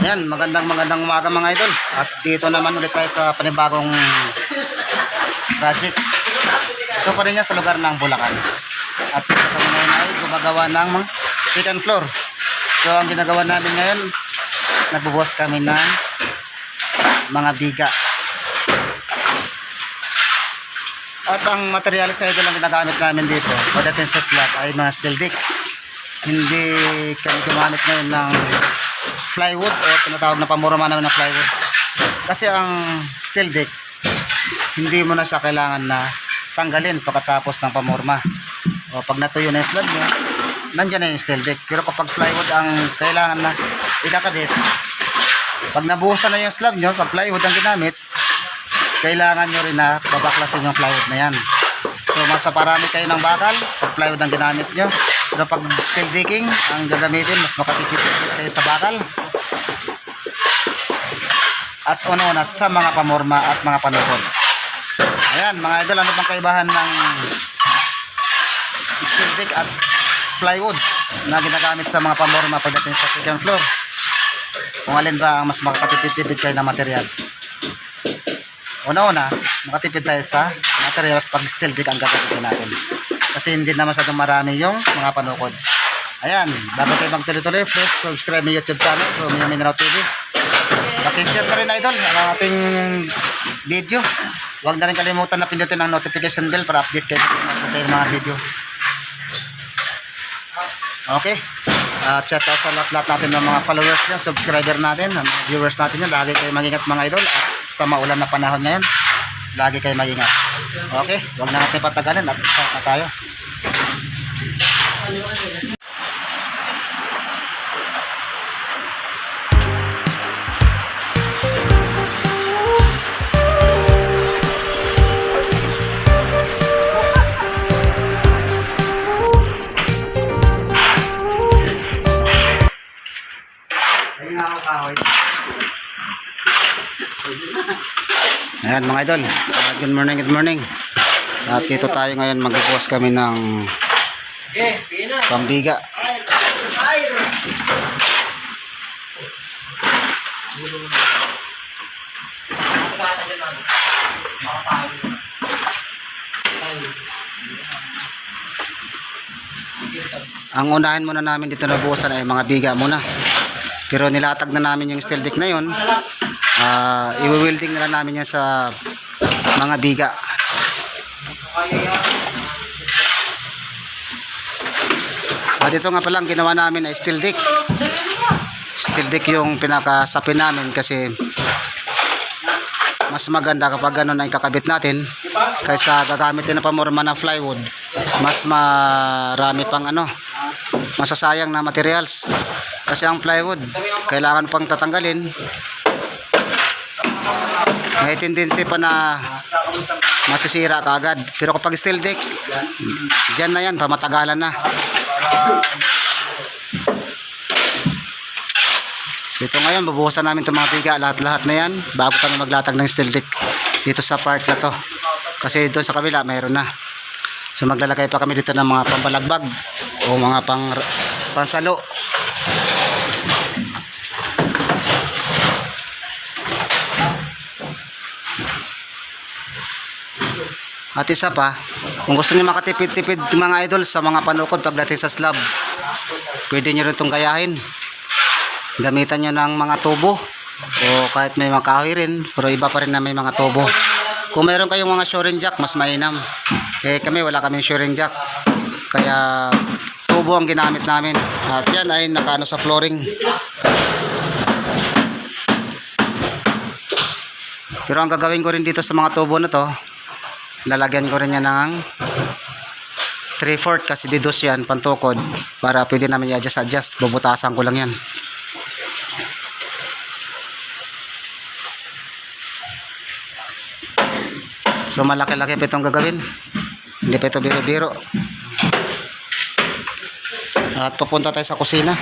Ayan, magandang umaga mga idol. At dito naman ulit tayo sa panibagong project. Ito pa rin yan sa lugar ng Bulacan. At dito kami ngayon ay gumagawa ng second floor. So ang ginagawa namin ngayon, nagbubuhos kami ng mga biga. At ang materialis na idol ang ginagamit namin dito pagdating sa slab ay mga steel deck. Hindi kami gumamit ngayon ng plywood o tinatawag na pamurama namin ng plywood. Kasi ang steel deck, hindi mo na siya kailangan na tanggalin pagkatapos ng pamurma. O pag natuyo na yung slab nyo, nandyan na yung steel deck. Pero kapag plywood ang kailangan na ikakabit, pag nabuhusan na yung slab nyo, pag plywood ang ginamit, kailangan nyo rin na babaklasin yung plywood na yan. So mas maparami kayo ng bakal pag plywood ang ginamit nyo. Pero pag steel decking ang gagamitin, mas makatipid-tipid kayo sa bakal. At una-una sa mga pamorma at mga panukod. Ayan mga idol, ano bang kaibahan ng steel deck at plywood na ginagamit sa mga pamorma pagdating sa second floor? Kung alin ba ang mas makatipid-tipid kayo ng materials? Una-una, makatipid tayo sa materials pag steel deck ang gagamitin natin. Kasi hindi na masyadong marami yung mga panukod. Ayan, bago tayo magtuloy-tuloy, please subscribe my YouTube channel, Romeo Mindanao TV. Paki-share ka rin idol ang ating video. Huwag na rin kalimutan na pindutin ang notification bell para update kayo ng mga video. Okay, shout out sa lahat natin ng mga followers nyo, subscriber natin, mga viewers natin nyo. Lagi kayo mag-ingat mga idol. At sa maulan na panahon ngayon, lagi kayo mag-ingat. Okay, huwag na natin patagalin at start na tayo. Ayan mga idol, good morning. At dito tayo ngayon, magbubuhos kami ng pambiga. Ang unahin muna namin dito na buhusan ay mga biga muna. Pero nilatag na namin yung steel deck na yun. I-welding na lang namin yan sa mga biga. At ito nga palang ginawa namin ay steel deck. Steel deck yung pinakasapin namin kasi mas maganda kapag ganun ang kakabit natin kaysa gagamitin na pamorma ng plywood. Mas marami pang masasayang na materials. Kasi ang plywood kailangan pang tatanggalin. May tendency pa na masisira kaagad. Pero kapag steel deck, dyan na yan, pamatagalan na. Dito ngayon, bubuhusan namin itong mga biga, lahat-lahat na yan, bago kami maglatag ng steel deck dito sa part na to. Kasi doon sa kabila, mayroon na. So maglalagay pa kami dito ng mga pambalagbag o mga pansalo. At isa pa, kung gusto niyo makatipid-tipid mga idol sa mga panukod pagdating sa slab, pwede niyo rin itong gayahin. Gamitan niyo ng mga tubo o kahit may mga kahoy rin, pero iba pa rin na may mga tubo. Kung meron kayong mga shoring jack, mas mainam. Kami wala kaming shoring jack, kaya tubo ang ginamit namin. At yan ay nakaano sa flooring. Pero ang gagawin ko rin dito sa mga tubo na to, lalagyan ko rin yan ng 3/4 kasi didos yan, pantukod, para pwede namin i-adjust. Bubutasan ko lang yan. So malaki-laki pa itong gagawin, hindi pa ito biro-biro. At pupunta tayo sa kusina.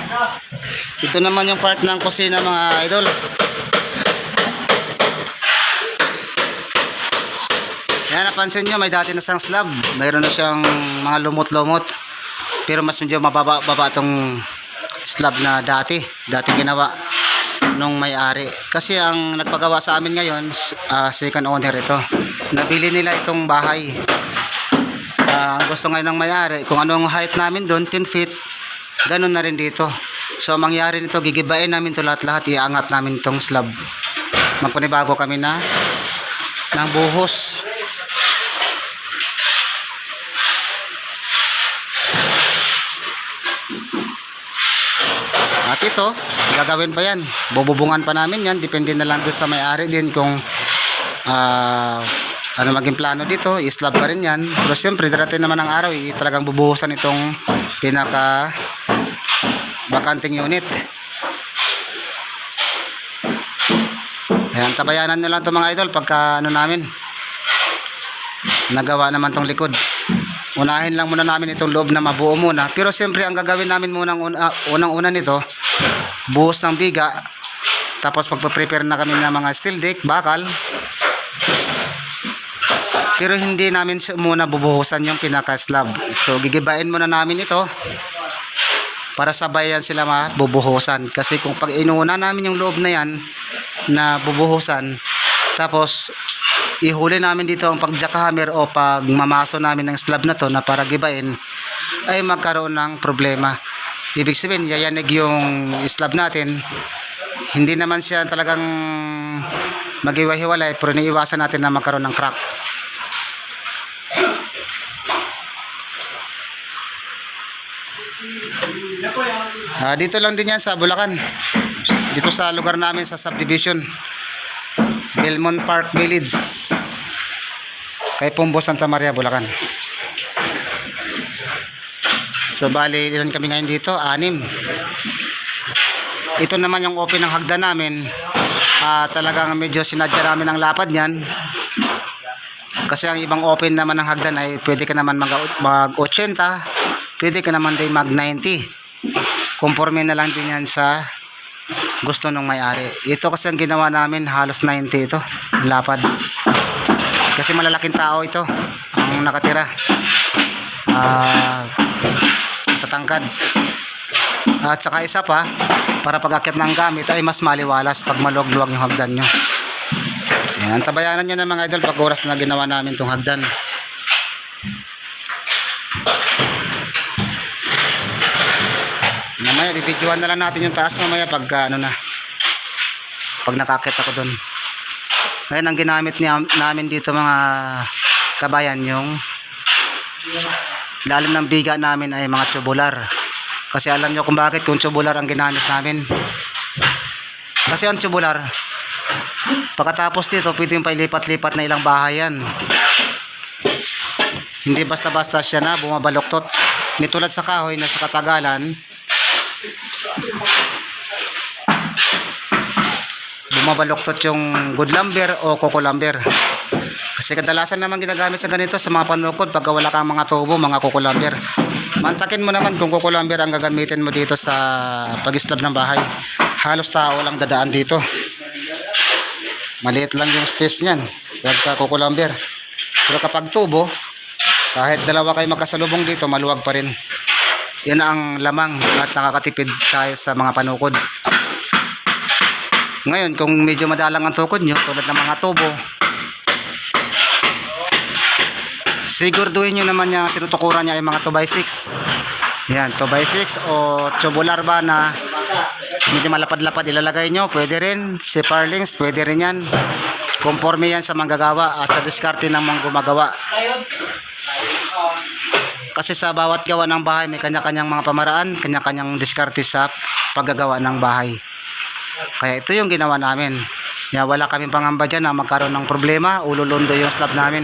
Ito naman yung part ng kusina mga idol. Yan, napansin nyo, may dati na siyang slab. Mayroon na siyang mga lumot-lumot. Pero mas medyo mababa itong slab na dati ginawa. nung may-ari. Kasi ang nagpagawa sa amin ngayon, second owner ito. Nabili nila itong bahay. Ang gusto ngayon ng may-ari, kung anong height namin doon, 10 feet, ganun na rin dito. So, mangyari nito, gigibain namin ito lahat-lahat, iangat namin itong slab. Magpanibago kami na ng buhos. At ito, gagawin pa yan. Bububungan pa namin yan. Depende na lang doon sa may-ari din kung ano maging plano dito. I-slab pa rin yan. Pero siyempre, darating naman ang araw, talagang bubuhusan itong pinaka bakanting unit. Ayan, tabayanan nyo lang ito mga idol pagka ano namin nagawa naman tong likod. Unahin lang muna namin itong loob na mabuo muna. Pero siyempre ang gagawin namin muna unang-una nito, buhos ng biga. Tapos pagpa-prepare na kami ng mga steel deck, bakal. Pero hindi namin muna bubuhusan yung pinaka-slab. So gigibain muna namin ito para sabayan sila mabubuhusan. Kasi kung pag inuuna namin yung loob na yan na bubuhusan, tapos ihuli namin dito ang pag-jackhammer o pagmamaso namin ng slab na to na para gibain, ay magkaroon ng problema. Ibig sabihin, yayanig yung slab natin. Hindi naman siya talagang maghiwa-hiwalay, pero iniiwasan natin na magkaroon ng crack. Dito lang din yan sa Bulacan. Dito sa lugar namin sa subdivision Belmont Park Village, kay Pombo, Santa Maria, Bulacan. So bali, ilan kami ngayon dito? 6. Ito naman yung open ng hagdan namin. Talagang medyo sinadya namin ang lapad niyan. Kasi ang ibang open naman ng hagdan ay pwede ka naman mag 80, pwede ka naman din mag 90. Conforme na lang din yan sa gusto nung may-ari. Ito kasi ang ginawa namin, halos 90 ito, lapad. Kasi malalaking tao ito ang nakatira. Tatangkad. At saka isa pa, para pag-akyat ng gamit ay mas maliwalas pag maluwag-luwag yung hagdan nyo. Yan, tabayanan nyo na mga idol pag oras na ginawa namin itong hagdan. Mamaya bibidyohan na lang natin yung taas mamaya pag pag nakakit ako doon. Ngayon ang ginamit namin dito mga kabayan, yung lalim ng biga namin ay mga tubular. Kasi alam nyo kung bakit kung tubular ang ginamit namin. Kasi ang tubular, pagkatapos dito pwede yung pailipat-lipat na ilang bahay yan. Hindi basta-basta siya na bumabaluktot. Nitulad sa kahoy na sa katagalan, bumabaluktot yung good lumber o coco lumber. Kasi kadalasan naman ginagamit sa ganito sa mga panukod pagka wala kang mga tubo, mga coco lumber. Mantakin mo naman kung coco lumber ang gagamitin mo dito sa pag-slab ng bahay. Halos tao lang dadaan dito. Maliit lang yung space niyan pagka coco lumber. Pero kapag tubo, kahit dalawa kayo magkasalubong dito, maluwag pa rin. Yan ang lamang at nakakatipid tayo sa mga panukod. Ngayon, kung medyo madalang ang tukod nyo, tulad ng mga tubo, siguraduhin nyo naman yung tinutukuran niya ay mga 2x6. Yan, 2x6 o tubular ba na medyo malapad-lapad ilalagay nyo, pwede rin. Si Parlings, pwede rin yan. Conforme yan sa manggagawa at sa diskarte ng mga gumagawa. Kasi sa bawat gawa ng bahay may kanya-kanyang mga pamaraan, kanya-kanyang diskarte sa paggagawa ng bahay. Kaya ito yung ginawa namin. Kaya wala kaming pangamba dyan na magkaroon ng problema, ululundo yung slab namin.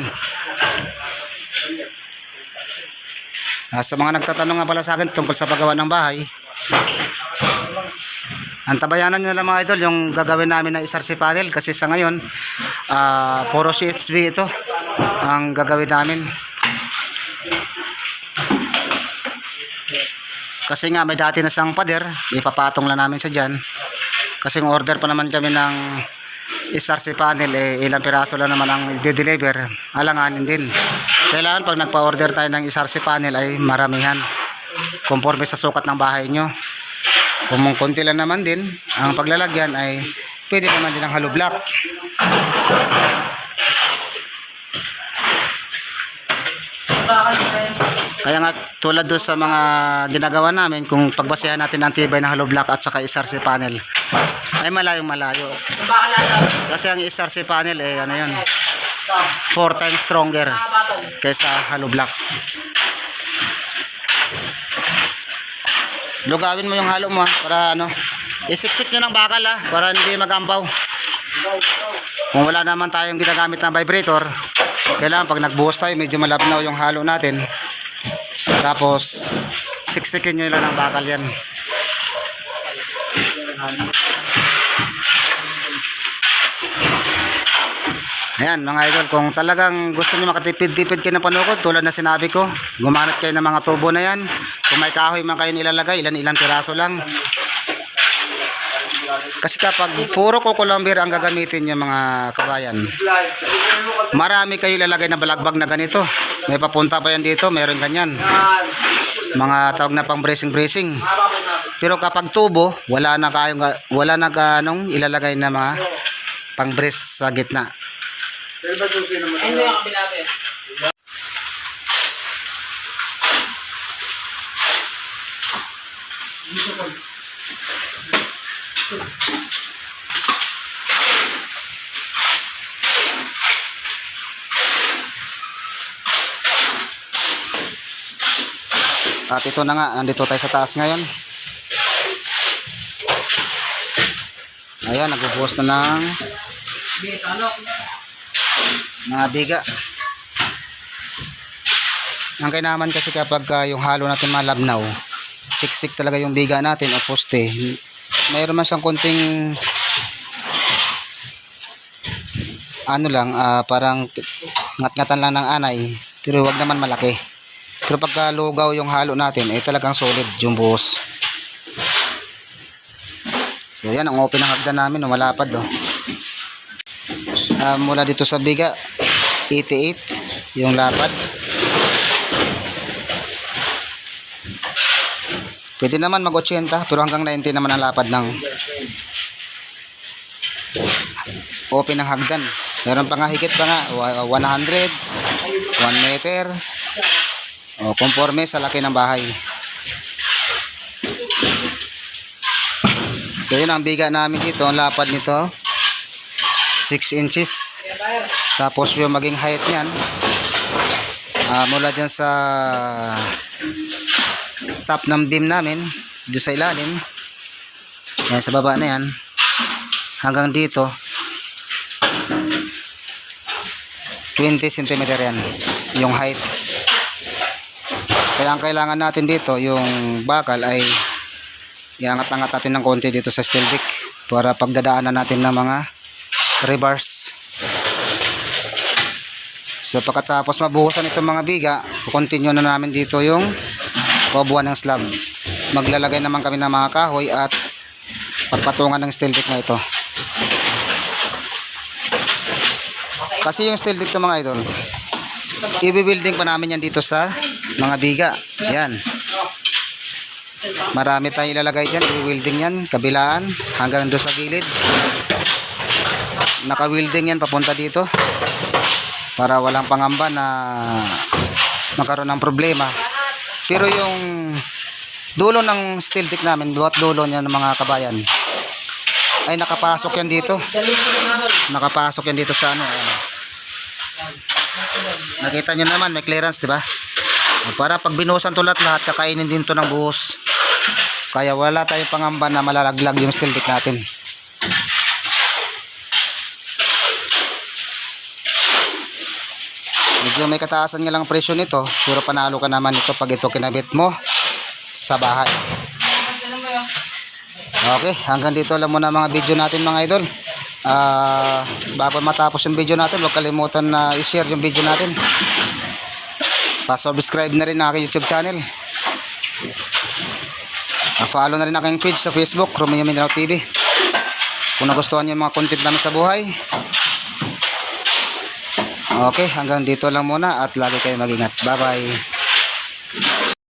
Sa mga nagtatanong nga pala sa akin tungkol sa paggawa ng bahay, ang tabayanan nyo lang mga idol yung gagawin namin na SRC panel. Kasi sa ngayon puro CHB ito ang gagawin namin. Kasi nga may dati na siyang pader, ipapatong lang namin siya dyan. Kasi order pa naman kami ng SRC panel, ilang piraso lang naman ang i-deliver, alanganin din. Kailangan pag nagpa-order tayo ng SRC panel ay maramihan, conforme sa sukat ng bahay nyo. Kung konti lang naman din, ang paglalagyan ay pwede naman din ang hollow block. Kaya nga tulad doon sa mga ginagawa namin, kung pagbasehan natin ang tibay ng hollow block at saka SRC panel, ay malayong malayo. Kasi ang SRC panel ano yun, 4 times stronger kaysa hollow block. Lugawin mo yung halo mo para isiksik nyo ng bakal para hindi magampaw. Kung wala naman tayong ginagamit na vibrator, kailangan pag nagbuhos tayo medyo malabnaw yung halo natin. Tapos siksikin nyo lang ng bakal yan. Ayan mga idol, kung talagang gusto nyo makatipid-tipid kayo ng panukod, tulad na sinabi ko, gumanat kayo ng mga tubo na yan. Kung may kahoy man kayo nilalagay, ilan piraso lang. Kasi kapag puro kukulambir ang gagamitin nyo mga kabayan, marami kayo ilalagay na balagbag na ganito. May papunta pa yan dito, meron ganyan. Mga tawag na pang bracing. Pero kapag tubo, wala na ilalagay na mga pang brace sa gitna. At ito na nga, nandito tayo sa taas ngayon. Ayan, nagbubuhos na ng mga biga. Ang kainaman kasi kapag yung halo natin malabnaw, siksik talaga yung biga natin o poste. Mayroon man siyang konting parang ngat-ngatan lang ng anay, pero wag naman malaki. Pero pagka lugaw yung halo natin, talagang solid yung buhos. So yan ang open ng hagdan namin, malapad mula dito sa biga 88 yung lapad. Pwede naman mag 80 pero hanggang 90 naman ang lapad ng open ng hagdan. Meron pa nga higit pa nga 100, 1 meter conforme sa laki ng bahay. So yun ang biga namin dito. Ang lapad nito 6 inches. Tapos yung maging height nyan mula dyan sa top ng beam namin doon sa ilalim, yan, sa baba na yan hanggang dito 20 cm yan yung height. Kaya ang kailangan natin dito yung bakal ay iangat-angat natin ng konti dito sa steel deck para pagdadaanan natin ng mga rebars. So pagkatapos mabuhusan itong mga biga, continue na namin dito yung kubuhan ng slab. Maglalagay naman kami ng mga kahoy at pagpatungan ng steel deck na ito. Kasi yung steel deck ito mga idol, i-building pa namin yan dito sa mga biga. Yan. Marami tayong ilalagay dyan, i-building yan, kabilaan hanggang doon sa gilid. Naka-welding yan papunta dito para walang pangamba na magkaroon ng problema. Pero yung dulo ng steel deck namin, buhat dulo niya ng mga kabayan, ay nakapasok yan dito. Nakapasok yan dito sa ayan. Nakita nyo naman, may clearance, di ba? Para pag binuhusan to lahat, kakainin din to ng buhos. Kaya wala tayong pangamba na malalaglag yung steel deck natin. Medyo may kataasan nga lang presyo nito, pero panalo ka naman ito pag ito kinabit mo sa bahay. Okay, hanggang dito lang muna mga video natin mga idol. Bago matapos yung video natin, huwag kalimutan na i-share yung video natin. Pa-subscribe na rin ang aking YouTube channel. Follow na rin aking page sa Facebook, Romeo Mindanao TV. Kung nagustuhan nyo yung mga content namin sa buhay. Okay, hanggang dito lang muna at lagi kayo mag-ingat. Bye bye.